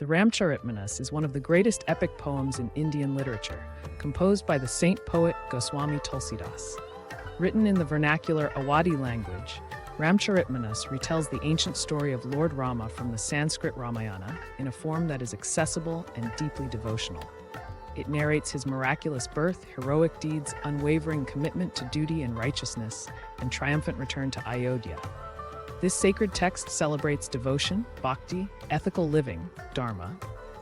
The Ramcharitmanas is one of the greatest epic poems in Indian literature, composed by the saint poet Goswami Tulsidas. Written in the vernacular Awadhi language, Ramcharitmanas retells the ancient story of Lord Rama from the Sanskrit Ramayana in a form that is accessible and deeply devotional. It narrates his miraculous birth, heroic deeds, unwavering commitment to duty and righteousness, and triumphant return to Ayodhya. This sacred text celebrates devotion, Bhakti, ethical living, Dharma,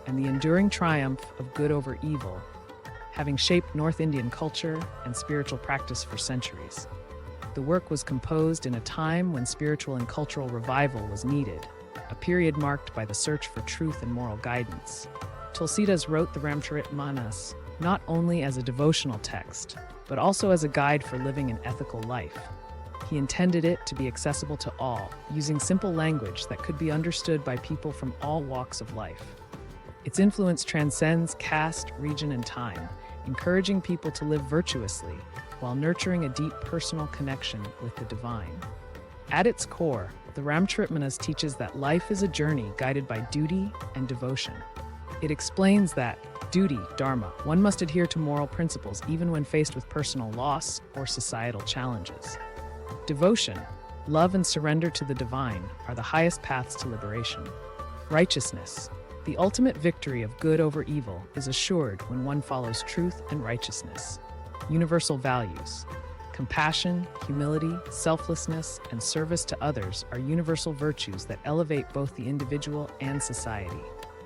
and the enduring triumph of good over evil, having shaped North Indian culture and spiritual practice for centuries. The work was composed in a time when spiritual and cultural revival was needed, a period marked by the search for truth and moral guidance. Tulsidas wrote the Ramcharitmanas not only as a devotional text, but also as a guide for living an ethical life. He intended it to be accessible to all, using simple language that could be understood by people from all walks of life. Its influence transcends caste, region, and time, encouraging people to live virtuously while nurturing a deep personal connection with the divine. At its core, the Ramcharitmanas teaches that life is a journey guided by duty and devotion. It explains that duty, Dharma, one must adhere to moral principles even when faced with personal loss or societal challenges. Devotion, love and surrender to the divine are the highest paths to liberation. Righteousness, the ultimate victory of good over evil, is assured when one follows truth and righteousness. Universal values, compassion, humility, selflessness, and service to others are universal virtues that elevate both the individual and society.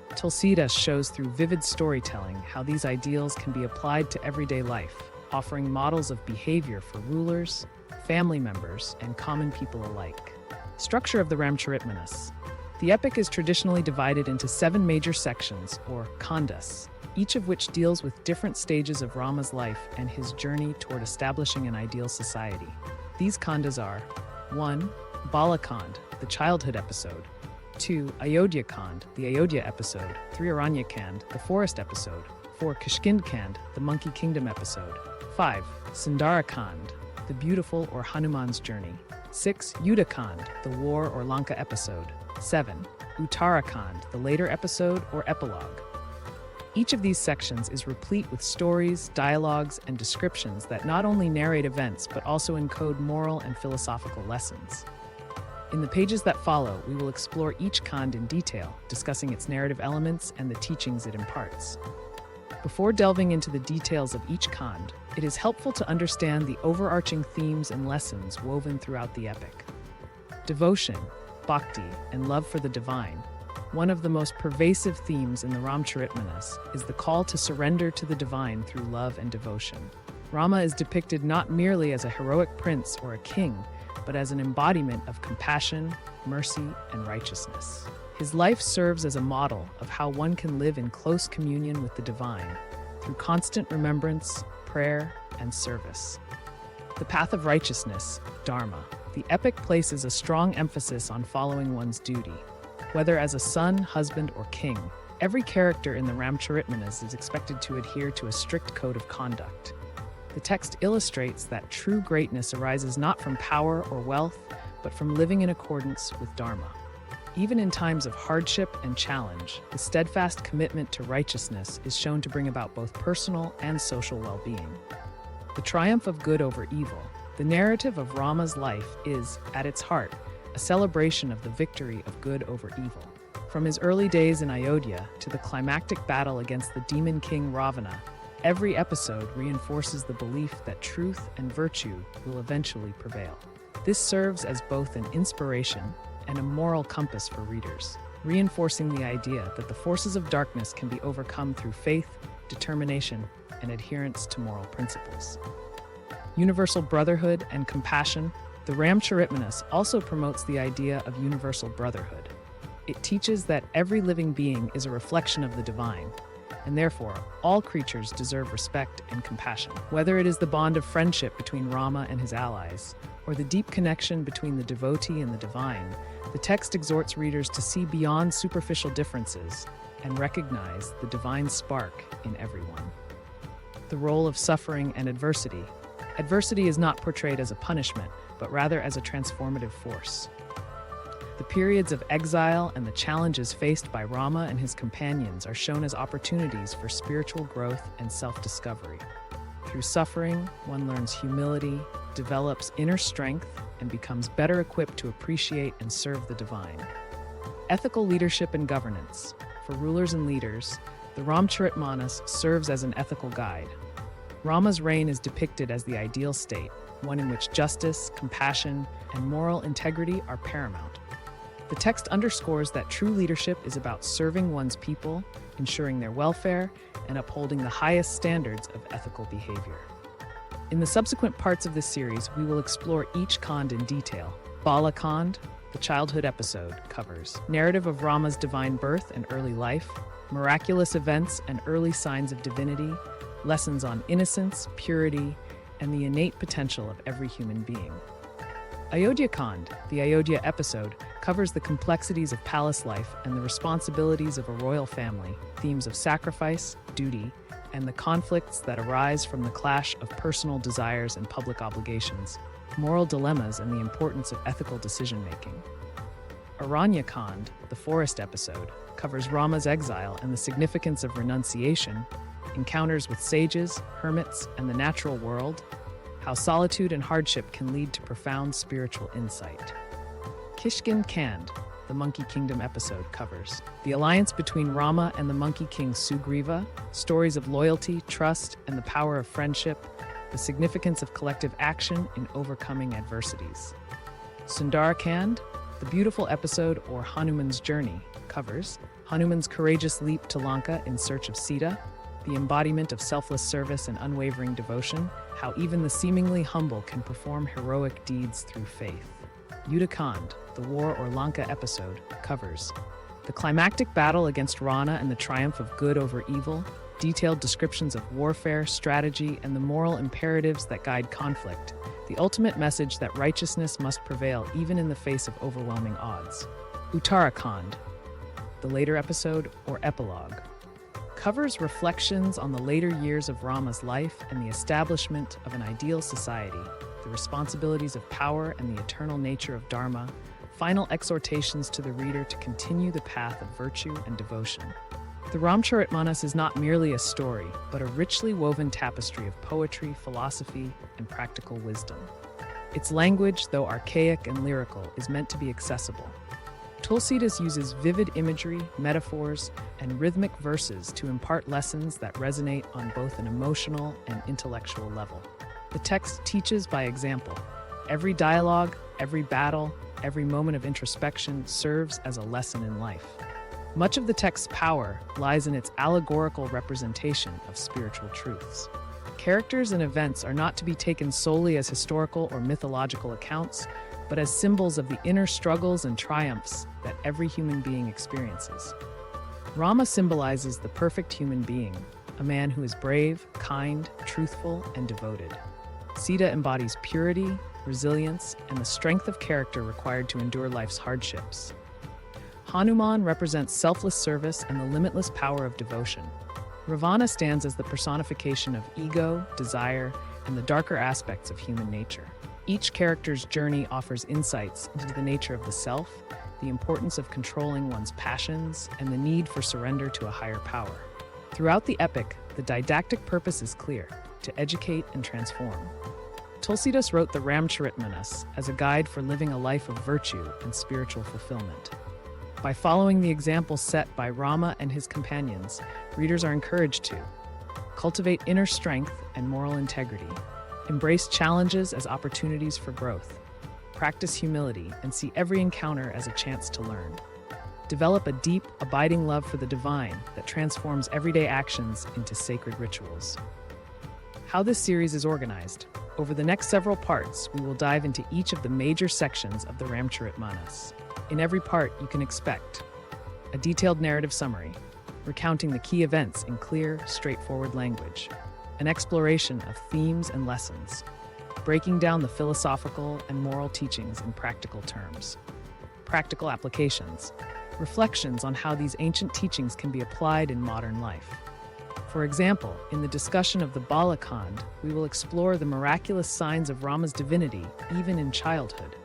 Tulsidas shows through vivid storytelling how these ideals can be applied to everyday life, offering models of behavior for rulers, family members, and common people alike. Structure of the Ramcharitmanas. The epic is traditionally divided into 7 major sections, or khandas, each of which deals with different stages of Rama's life and his journey toward establishing an ideal society. These khandas are 1. Bāla Kand, the childhood episode; 2. Ayodhya Kand, the Ayodhya episode; 3. Araṇya Kand, the forest episode; 4. Kiśkindhā, the monkey kingdom episode; 5. Sundara Kand, the beautiful or Hanuman's journey; 6. Yuddha Kand, the war or Lanka episode; 7. Kand, the later episode or epilogue. Each of these sections is replete with stories, dialogues, and descriptions that not only narrate events but also encode moral and philosophical lessons. In the pages that follow, we will explore each Kand in detail, discussing its narrative elements and the teachings it imparts. Before delving into the details of each Kand, it is helpful to understand the overarching themes and lessons woven throughout the epic. Devotion, Bhakti, and love for the divine. One of the most pervasive themes in the Ramcharitmanas is the call to surrender to the divine through love and devotion. Rama is depicted not merely as a heroic prince or a king, but as an embodiment of compassion, mercy, and righteousness. His life serves as a model of how one can live in close communion with the divine through constant remembrance, prayer, and service. The path of righteousness, Dharma. The epic places a strong emphasis on following one's duty. Whether as a son, husband, or king, every character in the Ramcharitmanas is expected to adhere to a strict code of conduct. The text illustrates that true greatness arises not from power or wealth, but from living in accordance with Dharma. Even in times of hardship and challenge, the steadfast commitment to righteousness is shown to bring about both personal and social well-being. The triumph of good over evil. The narrative of Rama's life is, at its heart, a celebration of the victory of good over evil. From his early days in Ayodhya to the climactic battle against the demon king Ravana, every episode reinforces the belief that truth and virtue will eventually prevail. This serves as both an inspiration and a moral compass for readers, reinforcing the idea that the forces of darkness can be overcome through faith, determination, and adherence to moral principles. Universal brotherhood and compassion. The Ramcharitmanas also promotes the idea of universal brotherhood. It teaches that every living being is a reflection of the divine, and therefore, all creatures deserve respect and compassion. Whether it is the bond of friendship between Rama and his allies, or the deep connection between the devotee and the divine, the text exhorts readers to see beyond superficial differences and recognize the divine spark in everyone. The role of suffering and adversity. Adversity is not portrayed as a punishment, but rather as a transformative force. The periods of exile and the challenges faced by Rama and his companions are shown as opportunities for spiritual growth and self-discovery. Through suffering, one learns humility, develops inner strength, and becomes better equipped to appreciate and serve the divine. Ethical leadership and governance. For rulers and leaders, the Ramcharitmanas serves as an ethical guide. Rama's reign is depicted as the ideal state, one in which justice, compassion, and moral integrity are paramount. The text underscores that true leadership is about serving one's people, ensuring their welfare, and upholding the highest standards of ethical behavior. In the subsequent parts of this series, we will explore each Kand in detail. Bāla Kand, the childhood episode, covers narrative of Rama's divine birth and early life, miraculous events and early signs of divinity, lessons on innocence, purity, and the innate potential of every human being. Ayodhya Kand, the Ayodhya episode, covers the complexities of palace life and the responsibilities of a royal family, themes of sacrifice, duty, and the conflicts that arise from the clash of personal desires and public obligations, moral dilemmas, and the importance of ethical decision-making. Araṇya Kand, the forest episode, covers Rama's exile and the significance of renunciation, encounters with sages, hermits, and the natural world, how solitude and hardship can lead to profound spiritual insight. Kiśkindhā, the Monkey Kingdom episode, covers the alliance between Rama and the Monkey King Sugriva, stories of loyalty, trust, and the power of friendship, the significance of collective action in overcoming adversities. Sundara Kand, the beautiful episode or Hanuman's journey, covers Hanuman's courageous leap to Lanka in search of Sita, the embodiment of selfless service and unwavering devotion, how even the seemingly humble can perform heroic deeds through faith. Yuddha Kand, the War or Lanka episode, covers the climactic battle against Ravana and the triumph of good over evil, detailed descriptions of warfare, strategy, and the moral imperatives that guide conflict, the ultimate message that righteousness must prevail even in the face of overwhelming odds. Uttara Kand, the later episode or epilogue, covers reflections on the later years of Rama's life and the establishment of an ideal society, the responsibilities of power and the eternal nature of Dharma, final exhortations to the reader to continue the path of virtue and devotion. The Ramcharitmanas is not merely a story, but a richly woven tapestry of poetry, philosophy, and practical wisdom. Its language, though archaic and lyrical, is meant to be accessible. Tulsidas uses vivid imagery, metaphors, and rhythmic verses to impart lessons that resonate on both an emotional and intellectual level. The text teaches by example. Every dialogue, every battle, every moment of introspection serves as a lesson in life. Much of the text's power lies in its allegorical representation of spiritual truths. Characters and events are not to be taken solely as historical or mythological accounts, but as symbols of the inner struggles and triumphs that every human being experiences. Rama symbolizes the perfect human being, a man who is brave, kind, truthful, and devoted. Sita embodies purity, resilience, and the strength of character required to endure life's hardships. Hanuman represents selfless service and the limitless power of devotion. Ravana stands as the personification of ego, desire, and the darker aspects of human nature. Each character's journey offers insights into the nature of the self, the importance of controlling one's passions, and the need for surrender to a higher power. Throughout the epic, the didactic purpose is clear: to educate and transform. Tulsidas wrote the Ramcharitmanas as a guide for living a life of virtue and spiritual fulfillment. By following the examples set by Rama and his companions, readers are encouraged to cultivate inner strength and moral integrity, embrace challenges as opportunities for growth, practice humility and see every encounter as a chance to learn, develop a deep, abiding love for the divine that transforms everyday actions into sacred rituals. How this series is organized. Over the next several parts, we will dive into each of the major sections of the Ramcharitmanas. In every part, you can expect a detailed narrative summary, recounting the key events in clear, straightforward language, an exploration of themes and lessons, breaking down the philosophical and moral teachings in practical terms, practical applications, reflections on how these ancient teachings can be applied in modern life. For example, in the discussion of the Bāla Kand, we will explore the miraculous signs of Rama's divinity even in childhood,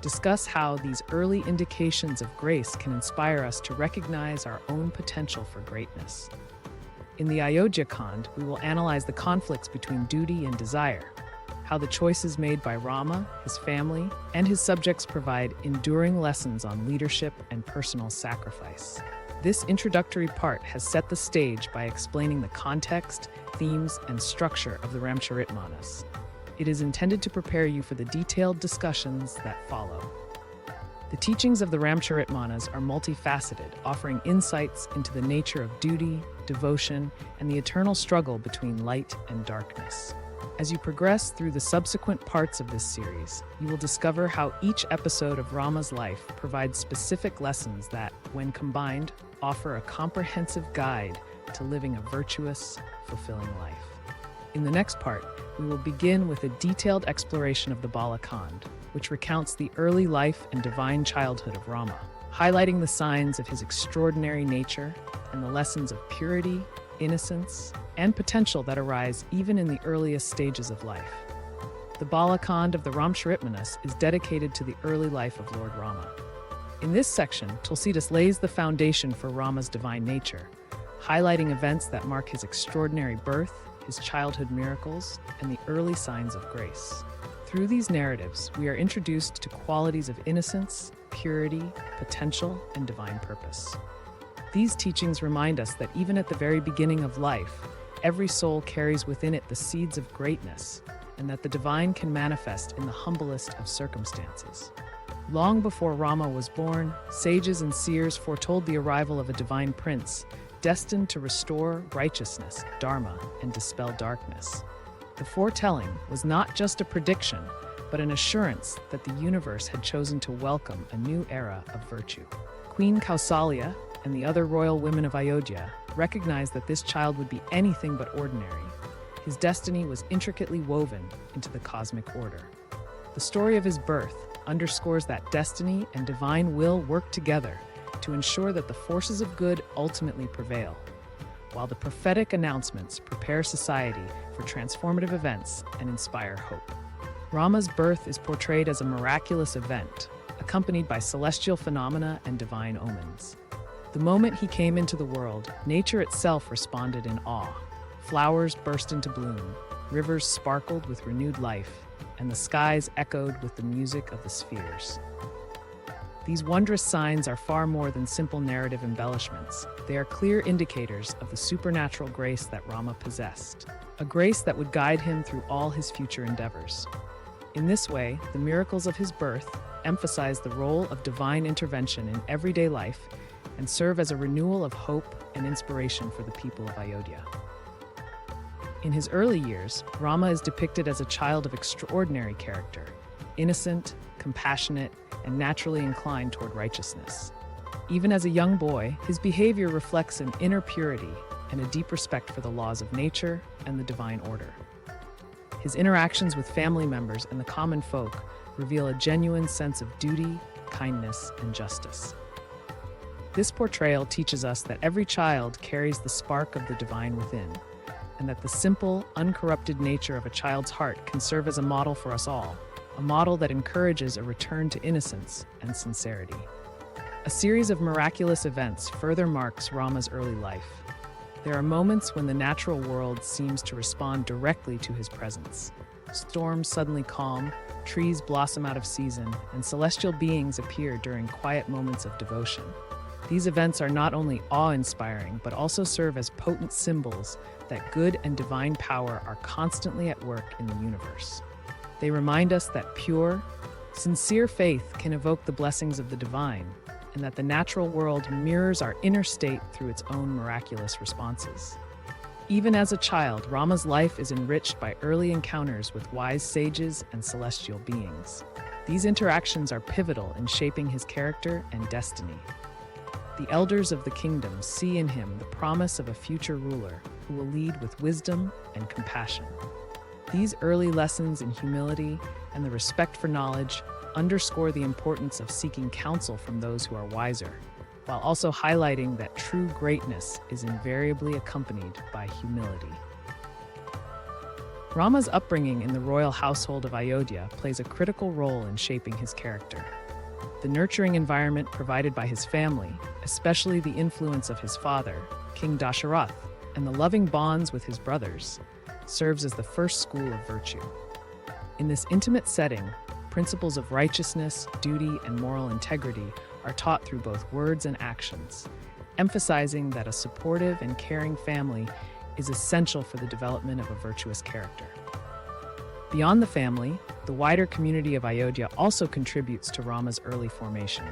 discuss how these early indications of grace can inspire us to recognize our own potential for greatness. In the Ayodhya Kand, we will analyze the conflicts between duty and desire, how the choices made by Rama, his family, and his subjects provide enduring lessons on leadership and personal sacrifice. This introductory part has set the stage by explaining the context, themes, and structure of the Ramcharitmanas. It is intended to prepare you for the detailed discussions that follow. The teachings of the Ramcharitmanas are multifaceted, offering insights into the nature of duty, devotion, and the eternal struggle between light and darkness. As you progress through the subsequent parts of this series, you will discover how each episode of Rama's life provides specific lessons that, when combined, offer a comprehensive guide to living a virtuous, fulfilling life. In the next part, we will begin with a detailed exploration of the Bāla Kand, which recounts the early life and divine childhood of Rama, highlighting the signs of his extraordinary nature and the lessons of purity, innocence, and potential that arise even in the earliest stages of life. The Bāla Kand of the Ramcharitmanas is dedicated to the early life of Lord Rama. In this section, Tulsidas lays the foundation for Rama's divine nature, highlighting events that mark his extraordinary birth, his childhood miracles, and the early signs of grace. Through these narratives, we are introduced to qualities of innocence, purity, potential, and divine purpose. These teachings remind us that even at the very beginning of life, every soul carries within it the seeds of greatness, and that the divine can manifest in the humblest of circumstances. Long before Rama was born, sages and seers foretold the arrival of a divine prince, destined to restore righteousness, Dharma, and dispel darkness. The foretelling was not just a prediction, but an assurance that the universe had chosen to welcome a new era of virtue. Queen Kausalya and the other royal women of Ayodhya recognized that this child would be anything but ordinary. His destiny was intricately woven into the cosmic order. The story of his birth underscores that destiny and divine will work together to ensure that the forces of good ultimately prevail, while the prophetic announcements prepare society for transformative events and inspire hope. Rama's birth is portrayed as a miraculous event, accompanied by celestial phenomena and divine omens. The moment he came into the world, nature itself responded in awe. Flowers burst into bloom, rivers sparkled with renewed life, and the skies echoed with the music of the spheres. These wondrous signs are far more than simple narrative embellishments. They are clear indicators of the supernatural grace that Rama possessed, a grace that would guide him through all his future endeavors. In this way, the miracles of his birth emphasize the role of divine intervention in everyday life and serve as a renewal of hope and inspiration for the people of Ayodhya. In his early years, Rama is depicted as a child of extraordinary character, innocent, compassionate, and naturally inclined toward righteousness. Even as a young boy, his behavior reflects an inner purity and a deep respect for the laws of nature and the divine order. His interactions with family members and the common folk reveal a genuine sense of duty, kindness, and justice. This portrayal teaches us that every child carries the spark of the divine within, and that the simple, uncorrupted nature of a child's heart can serve as a model for us all, a model that encourages a return to innocence and sincerity. A series of miraculous events further marks Rama's early life. There are moments when the natural world seems to respond directly to his presence. Storms suddenly calm, trees blossom out of season, and celestial beings appear during quiet moments of devotion. These events are not only awe-inspiring, but also serve as potent symbols that good and divine power are constantly at work in the universe. They remind us that pure, sincere faith can evoke the blessings of the divine, and that the natural world mirrors our inner state through its own miraculous responses. Even as a child, Rama's life is enriched by early encounters with wise sages and celestial beings. These interactions are pivotal in shaping his character and destiny. The elders of the kingdom see in him the promise of a future ruler who will lead with wisdom and compassion. These early lessons in humility and the respect for knowledge underscore the importance of seeking counsel from those who are wiser, while also highlighting that true greatness is invariably accompanied by humility. Rama's upbringing in the royal household of Ayodhya plays a critical role in shaping his character. The nurturing environment provided by his family, especially the influence of his father, King Dasharath, and the loving bonds with his brothers, serves as the first school of virtue. In this intimate setting, principles of righteousness, duty, and moral integrity are taught through both words and actions, emphasizing that a supportive and caring family is essential for the development of a virtuous character. Beyond the family, the wider community of Ayodhya also contributes to Rama's early formation.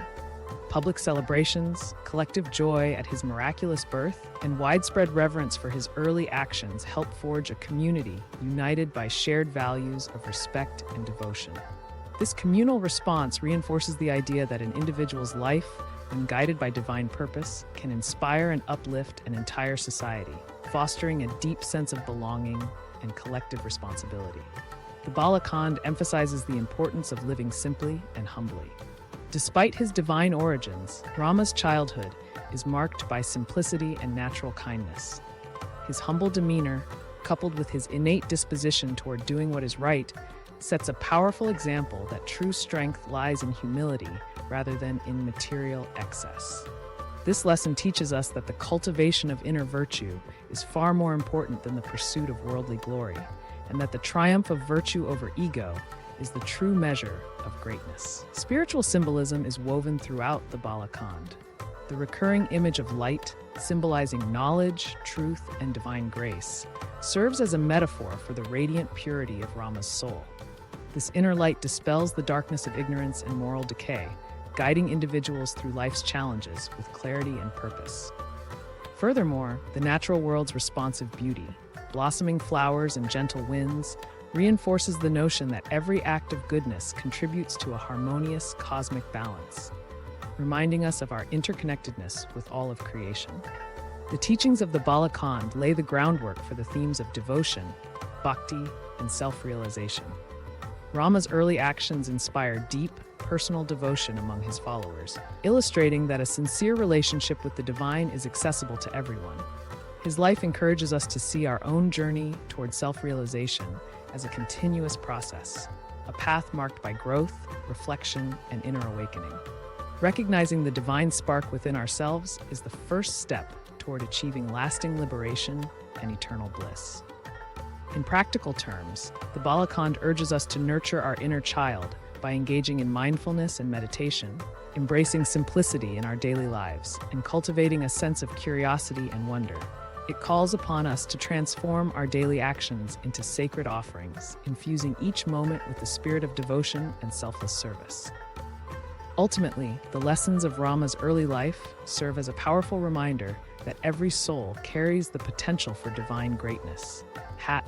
Public celebrations, collective joy at his miraculous birth, and widespread reverence for his early actions help forge a community united by shared values of respect and devotion. This communal response reinforces the idea that an individual's life, when guided by divine purpose, can inspire and uplift an entire society, fostering a deep sense of belonging and collective responsibility. The Bāla Kand emphasizes the importance of living simply and humbly. Despite his divine origins, Rama's childhood is marked by simplicity and natural kindness. His humble demeanor, coupled with his innate disposition toward doing what is right, sets a powerful example that true strength lies in humility rather than in material excess. This lesson teaches us that the cultivation of inner virtue is far more important than the pursuit of worldly glory, and that the triumph of virtue over ego is the true measure of greatness. Spiritual symbolism is woven throughout the Bāla Kand. The recurring image of light, symbolizing knowledge, truth, and divine grace, serves as a metaphor for the radiant purity of Rama's soul. This inner light dispels the darkness of ignorance and moral decay, guiding individuals through life's challenges with clarity and purpose. Furthermore, the natural world's responsive beauty, blossoming flowers and gentle winds, reinforces the notion that every act of goodness contributes to a harmonious cosmic balance, reminding us of our interconnectedness with all of creation. The teachings of the Bāla Kand lay the groundwork for the themes of devotion, bhakti, and self-realization. Rama's early actions inspire deep, personal devotion among his followers, illustrating that a sincere relationship with the divine is accessible to everyone. His life encourages us to see our own journey toward self-realization as a continuous process, a path marked by growth, reflection, and inner awakening. Recognizing the divine spark within ourselves is the first step toward achieving lasting liberation and eternal bliss. In practical terms, the Bāla Kand urges us to nurture our inner child by engaging in mindfulness and meditation, embracing simplicity in our daily lives, and cultivating a sense of curiosity and wonder. It calls upon us to transform our daily actions into sacred offerings, infusing each moment with the spirit of devotion and selfless service. Ultimately, the lessons of Rama's early life serve as a powerful reminder that every soul carries the potential for divine greatness,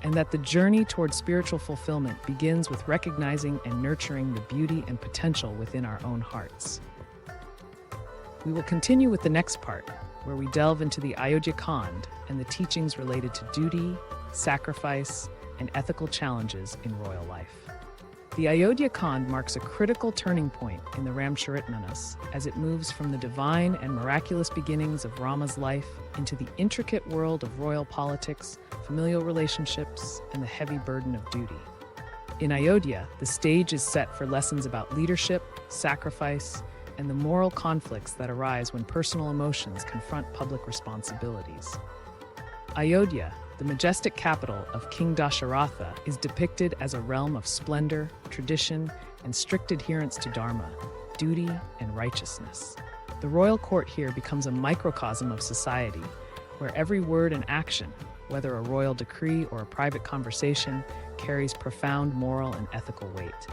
and that the journey toward spiritual fulfillment begins with recognizing and nurturing the beauty and potential within our own hearts. We will continue with the next part, where we delve into the Ayodhya Kand and the teachings related to duty, sacrifice, and ethical challenges in royal life. The Ayodhya Kand marks a critical turning point in the Ramcharitmanas as it moves from the divine and miraculous beginnings of Rama's life into the intricate world of royal politics, familial relationships, and the heavy burden of duty. In Ayodhya, the stage is set for lessons about leadership, sacrifice, and the moral conflicts that arise when personal emotions confront public responsibilities. Ayodhya, the majestic capital of King Dasharatha, is depicted as a realm of splendor, tradition, and strict adherence to Dharma, duty, and righteousness. The royal court here becomes a microcosm of society, where every word and action, whether a royal decree or a private conversation, carries profound moral and ethical weight.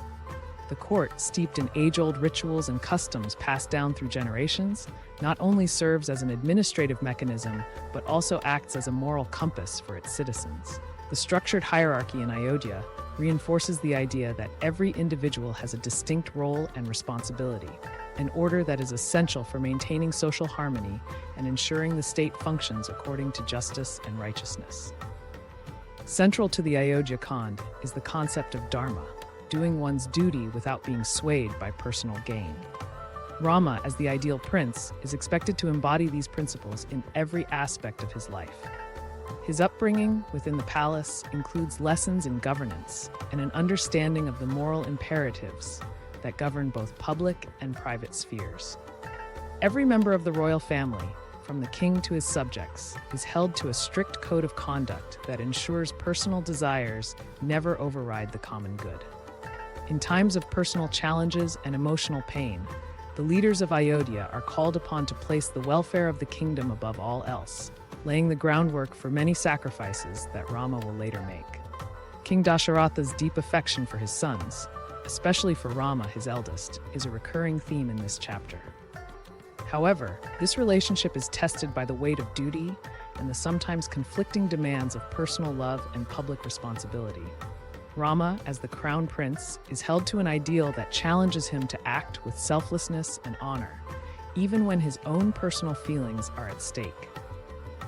The court, steeped in age-old rituals and customs passed down through generations, not only serves as an administrative mechanism, but also acts as a moral compass for its citizens. The structured hierarchy in Ayodhya reinforces the idea that every individual has a distinct role and responsibility, an order that is essential for maintaining social harmony and ensuring the state functions according to justice and righteousness. Central to the Ayodhya Kand is the concept of Dharma, doing one's duty without being swayed by personal gain. Rama, as the ideal prince, is expected to embody these principles in every aspect of his life. His upbringing within the palace includes lessons in governance and an understanding of the moral imperatives that govern both public and private spheres. Every member of the royal family, from the king to his subjects, is held to a strict code of conduct that ensures personal desires never override the common good. In times of personal challenges and emotional pain, the leaders of Ayodhya are called upon to place the welfare of the kingdom above all else, laying the groundwork for many sacrifices that Rama will later make. King Dasharatha's deep affection for his sons, especially for Rama, his eldest, is a recurring theme in this chapter. However, this relationship is tested by the weight of duty and the sometimes conflicting demands of personal love and public responsibility. Rama, as the crown prince, is held to an ideal that challenges him to act with selflessness and honor, even when his own personal feelings are at stake.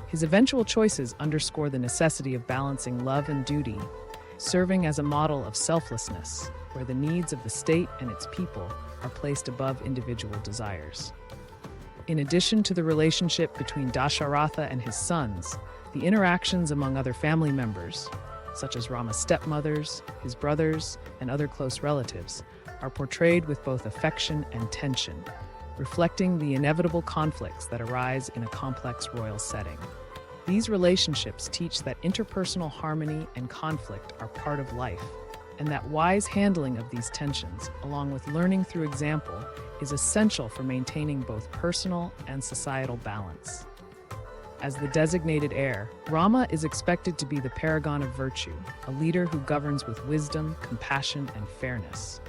His eventual choices underscore the necessity of balancing love and duty, serving as a model of selflessness, where the needs of the state and its people are placed above individual desires. In addition to the relationship between Dasharatha and his sons, the interactions among other family members, such as Rama's stepmothers, his brothers, and other close relatives, are portrayed with both affection and tension, reflecting the inevitable conflicts that arise in a complex royal setting. These relationships teach that interpersonal harmony and conflict are part of life, and that wise handling of these tensions, along with learning through example, is essential for maintaining both personal and societal balance. As the designated heir, Rama is expected to be the paragon of virtue, a leader who governs with wisdom, compassion, and fairness.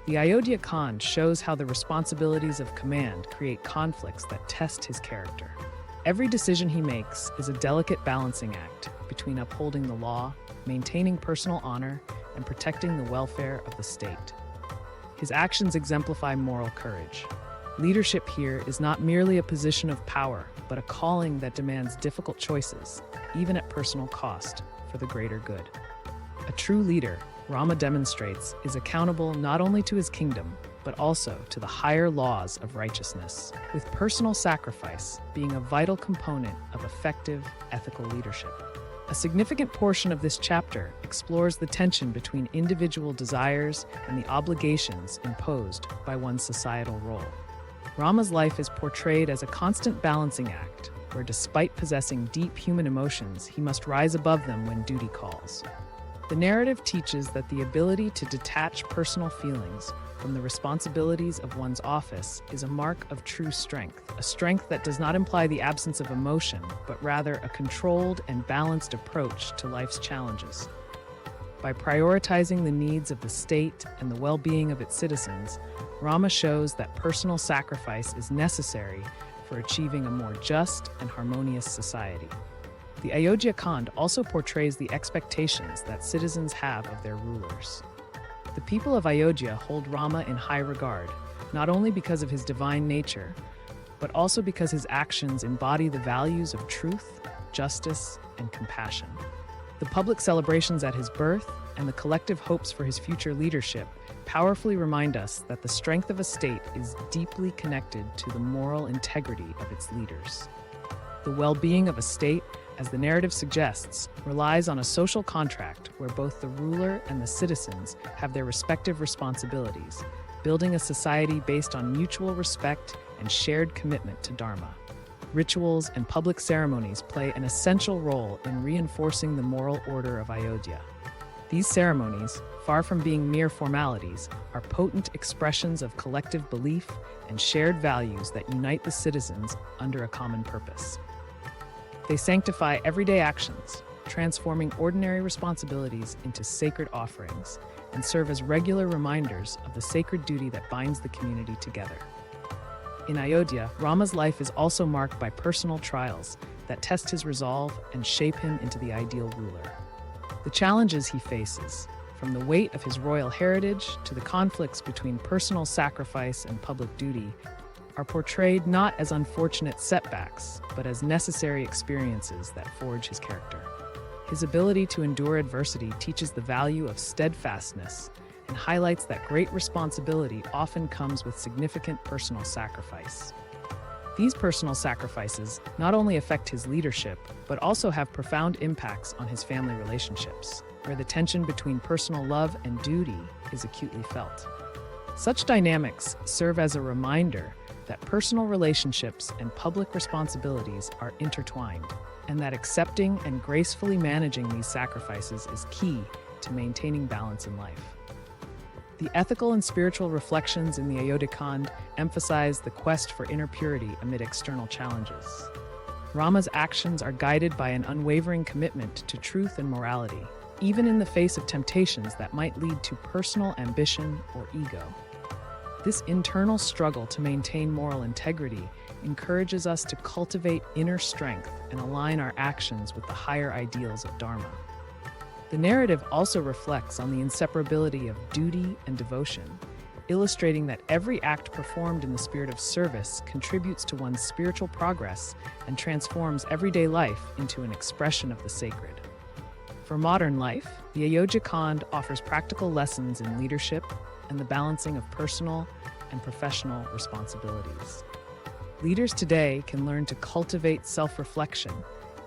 The Ayodhya Kand shows how the responsibilities of command create conflicts that test his character. Every decision he makes is a delicate balancing act between upholding the law, maintaining personal honor, and protecting the welfare of the state. His actions exemplify moral courage. Leadership here is not merely a position of power, but a calling that demands difficult choices, even at personal cost, for the greater good. A true leader, Rama demonstrates, is accountable not only to his kingdom, but also to the higher laws of righteousness, with personal sacrifice being a vital component of effective ethical leadership. A significant portion of this chapter explores the tension between individual desires and the obligations imposed by one's societal role. Rama's life is portrayed as a constant balancing act, where despite possessing deep human emotions, he must rise above them when duty calls. The narrative teaches that the ability to detach personal feelings from the responsibilities of one's office is a mark of true strength, a strength that does not imply the absence of emotion, but rather a controlled and balanced approach to life's challenges. By prioritizing the needs of the state and the well-being of its citizens, Rama shows that personal sacrifice is necessary for achieving a more just and harmonious society. The Ayodhya Kand also portrays the expectations that citizens have of their rulers. The people of Ayodhya hold Rama in high regard, not only because of his divine nature, but also because his actions embody the values of truth, justice, and compassion. The public celebrations at his birth and the collective hopes for his future leadership powerfully remind us that the strength of a state is deeply connected to the moral integrity of its leaders. The well-being of a state, as the narrative suggests, relies on a social contract where both the ruler and the citizens have their respective responsibilities, building a society based on mutual respect and shared commitment to Dharma. Rituals and public ceremonies play an essential role in reinforcing the moral order of Ayodhya. These ceremonies, far from being mere formalities, are potent expressions of collective belief and shared values that unite the citizens under a common purpose. They sanctify everyday actions, transforming ordinary responsibilities into sacred offerings, and serve as regular reminders of the sacred duty that binds the community together. In Ayodhya, Rama's life is also marked by personal trials that test his resolve and shape him into the ideal ruler. The challenges he faces, from the weight of his royal heritage to the conflicts between personal sacrifice and public duty, are portrayed not as unfortunate setbacks, but as necessary experiences that forge his character. His ability to endure adversity teaches the value of steadfastness and highlights that great responsibility often comes with significant personal sacrifice. These personal sacrifices not only affect his leadership, but also have profound impacts on his family relationships, where the tension between personal love and duty is acutely felt. Such dynamics serve as a reminder that personal relationships and public responsibilities are intertwined, and that accepting and gracefully managing these sacrifices is key to maintaining balance in life. The ethical and spiritual reflections in the Yuddha Kand emphasize the quest for inner purity amid external challenges. Rama's actions are guided by an unwavering commitment to truth and morality, even in the face of temptations that might lead to personal ambition or ego. This internal struggle to maintain moral integrity encourages us to cultivate inner strength and align our actions with the higher ideals of Dharma. The narrative also reflects on the inseparability of duty and devotion, illustrating that every act performed in the spirit of service contributes to one's spiritual progress and transforms everyday life into an expression of the sacred. For modern life, the Yuddha Kand offers practical lessons in leadership and the balancing of personal and professional responsibilities. Leaders today can learn to cultivate self-reflection,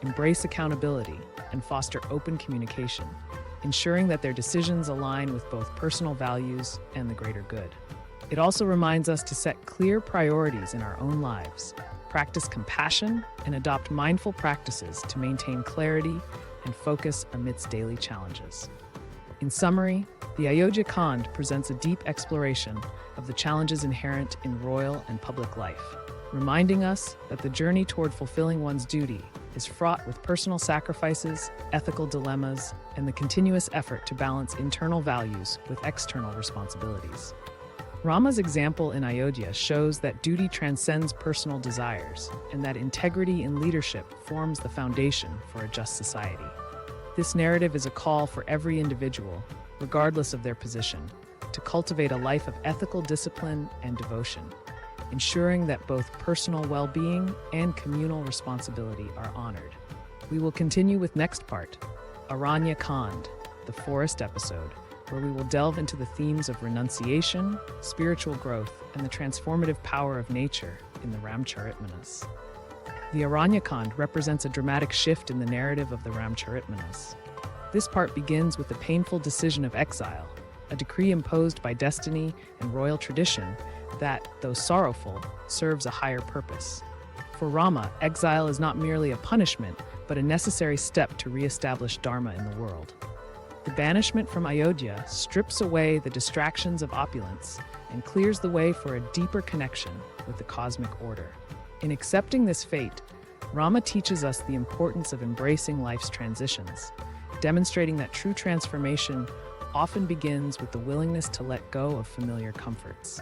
embrace accountability, and foster open communication, ensuring that their decisions align with both personal values and the greater good. It also reminds us to set clear priorities in our own lives, practice compassion, and adopt mindful practices to maintain clarity and focus amidst daily challenges. In summary, the Yuddha Kand presents a deep exploration of the challenges inherent in royal and public life, reminding us that the journey toward fulfilling one's duty is fraught with personal sacrifices, ethical dilemmas, and the continuous effort to balance internal values with external responsibilities. Rama's example in Ayodhya shows that duty transcends personal desires and that integrity in leadership forms the foundation for a just society. This narrative is a call for every individual, regardless of their position, to cultivate a life of ethical discipline and devotion, ensuring that both personal well-being and communal responsibility are honored. We will continue with next part, Araṇya Kand, the forest episode, where we will delve into the themes of renunciation, spiritual growth, and the transformative power of nature in the Ramcharitmanas. The Araṇya Kand represents a dramatic shift in the narrative of the Ramcharitmanas. This part begins with the painful decision of exile, a decree imposed by destiny and royal tradition that, though sorrowful, serves a higher purpose. For Rama, exile is not merely a punishment, but a necessary step to re-establish Dharma in the world. The banishment from Ayodhya strips away the distractions of opulence and clears the way for a deeper connection with the cosmic order. In accepting this fate, Rama teaches us the importance of embracing life's transitions, demonstrating that true transformation often begins with the willingness to let go of familiar comforts.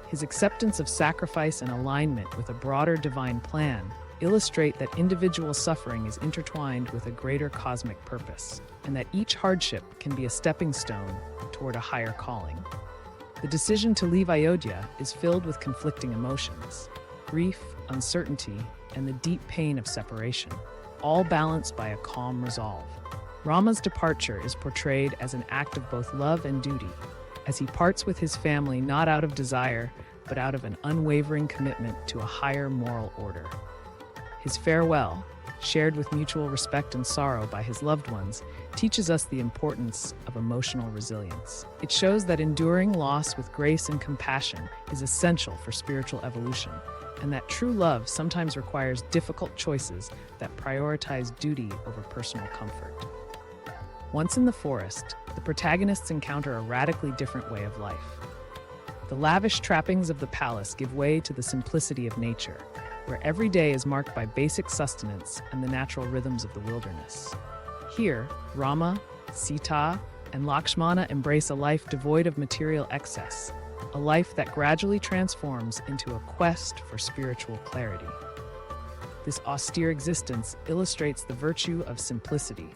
His acceptance of sacrifice and alignment with a broader divine plan illustrate that individual suffering is intertwined with a greater cosmic purpose, and that each hardship can be a stepping stone toward a higher calling. The decision to leave Ayodhya is filled with conflicting emotions: grief, uncertainty, and the deep pain of separation, all balanced by a calm resolve. Rama's departure is portrayed as an act of both love and duty, as he parts with his family not out of desire, but out of an unwavering commitment to a higher moral order. His farewell, shared with mutual respect and sorrow by his loved ones, teaches us the importance of emotional resilience. It shows that enduring loss with grace and compassion is essential for spiritual evolution, and that true love sometimes requires difficult choices that prioritize duty over personal comfort. Once in the forest, the protagonists encounter a radically different way of life. The lavish trappings of the palace give way to the simplicity of nature, where every day is marked by basic sustenance and the natural rhythms of the wilderness. Here, Rama, Sita, and Lakshmana embrace a life devoid of material excess, a life that gradually transforms into a quest for spiritual clarity. This austere existence illustrates the virtue of simplicity,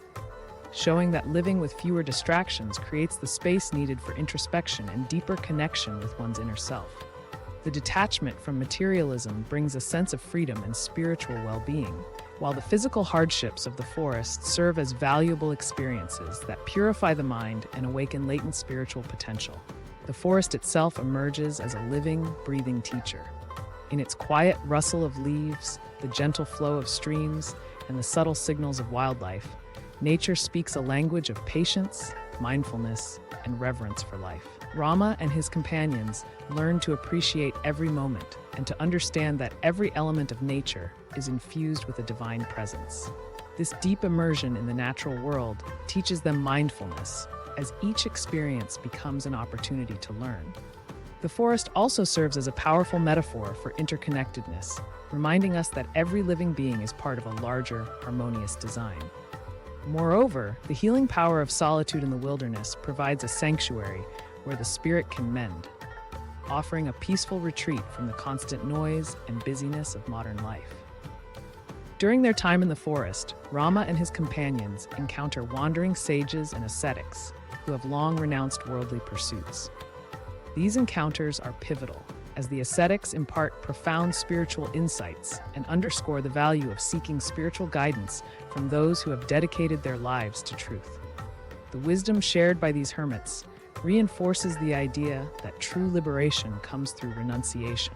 showing that living with fewer distractions creates the space needed for introspection and deeper connection with one's inner self. The detachment from materialism brings a sense of freedom and spiritual well-being, while the physical hardships of the forest serve as valuable experiences that purify the mind and awaken latent spiritual potential. The forest itself emerges as a living, breathing teacher. In its quiet rustle of leaves, the gentle flow of streams, and the subtle signals of wildlife, nature speaks a language of patience, mindfulness, and reverence for life. Rama and his companions learn to appreciate every moment and to understand that every element of nature is infused with a divine presence. This deep immersion in the natural world teaches them mindfulness, as each experience becomes an opportunity to learn. The forest also serves as a powerful metaphor for interconnectedness, reminding us that every living being is part of a larger, harmonious design. Moreover, the healing power of solitude in the wilderness provides a sanctuary where the spirit can mend, offering a peaceful retreat from the constant noise and busyness of modern life. During their time in the forest, Rama and his companions encounter wandering sages and ascetics who have long renounced worldly pursuits. These encounters are pivotal, as the ascetics impart profound spiritual insights and underscore the value of seeking spiritual guidance from those who have dedicated their lives to truth. The wisdom shared by these hermits reinforces the idea that true liberation comes through renunciation,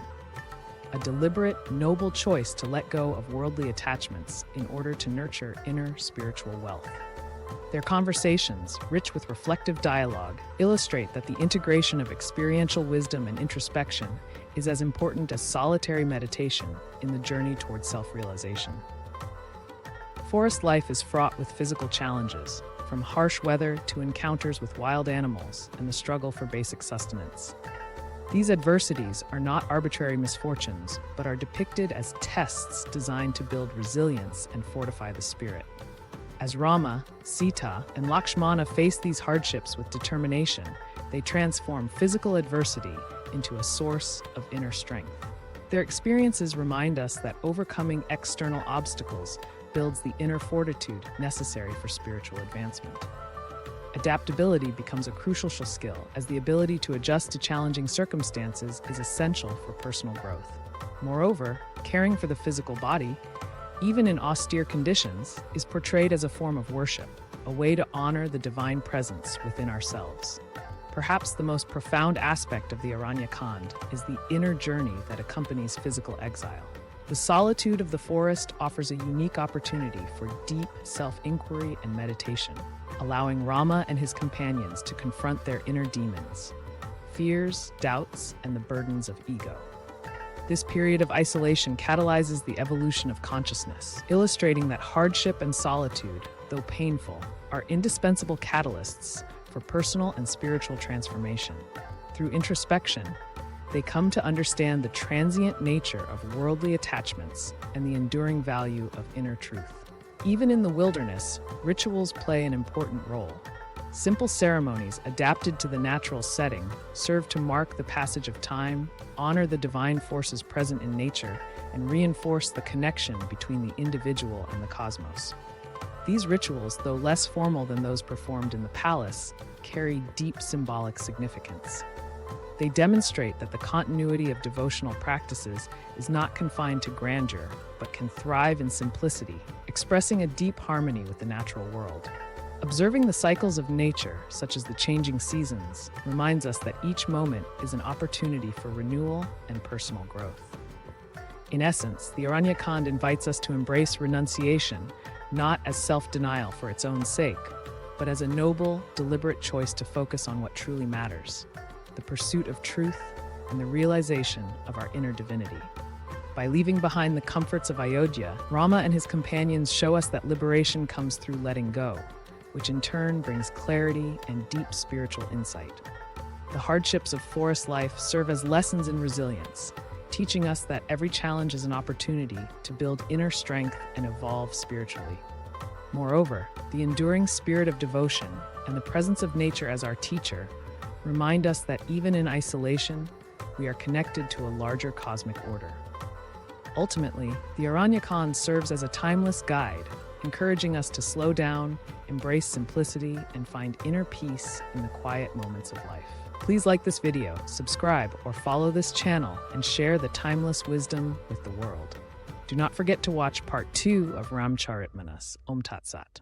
a deliberate, noble choice to let go of worldly attachments in order to nurture inner spiritual wealth. Their conversations, rich with reflective dialogue, illustrate that the integration of experiential wisdom and introspection is as important as solitary meditation in the journey toward self-realization. Forest life is fraught with physical challenges, from harsh weather to encounters with wild animals and the struggle for basic sustenance. These adversities are not arbitrary misfortunes, but are depicted as tests designed to build resilience and fortify the spirit. As Rama, Sita, and Lakshmana face these hardships with determination, they transform physical adversity into a source of inner strength. Their experiences remind us that overcoming external obstacles builds the inner fortitude necessary for spiritual advancement. Adaptability becomes a crucial skill, as the ability to adjust to challenging circumstances is essential for personal growth. Moreover, caring for the physical body, even in austere conditions, is portrayed as a form of worship, a way to honor the divine presence within ourselves. Perhaps the most profound aspect of the Araṇya Kand is the inner journey that accompanies physical exile. The solitude of the forest offers a unique opportunity for deep self-inquiry and meditation, allowing Rama and his companions to confront their inner demons, fears, doubts, and the burdens of ego. This period of isolation catalyzes the evolution of consciousness, illustrating that hardship and solitude, though painful, are indispensable catalysts for personal and spiritual transformation. Through introspection, they come to understand the transient nature of worldly attachments and the enduring value of inner truth. Even in the wilderness, rituals play an important role. Simple ceremonies adapted to the natural setting serve to mark the passage of time, honor the divine forces present in nature, and reinforce the connection between the individual and the cosmos. These rituals, though less formal than those performed in the palace, carry deep symbolic significance. They demonstrate that the continuity of devotional practices is not confined to grandeur, but can thrive in simplicity, expressing a deep harmony with the natural world. Observing the cycles of nature, such as the changing seasons, reminds us that each moment is an opportunity for renewal and personal growth. In essence, the Araṇya Kand invites us to embrace renunciation, not as self-denial for its own sake, but as a noble, deliberate choice to focus on what truly matters: the pursuit of truth and the realization of our inner divinity. By leaving behind the comforts of Ayodhya, Rama and his companions show us that liberation comes through letting go, which in turn brings clarity and deep spiritual insight. The hardships of forest life serve as lessons in resilience, teaching us that every challenge is an opportunity to build inner strength and evolve spiritually. Moreover, the enduring spirit of devotion and the presence of nature as our teacher remind us that even in isolation, we are connected to a larger cosmic order. Ultimately, the Araṇya Kand serves as a timeless guide, encouraging us to slow down, embrace simplicity, and find inner peace in the quiet moments of life. Please like this video, subscribe, or follow this channel and share the timeless wisdom with the world. Do not forget to watch part 2 of Ramcharitmanas. Om Tat Sat.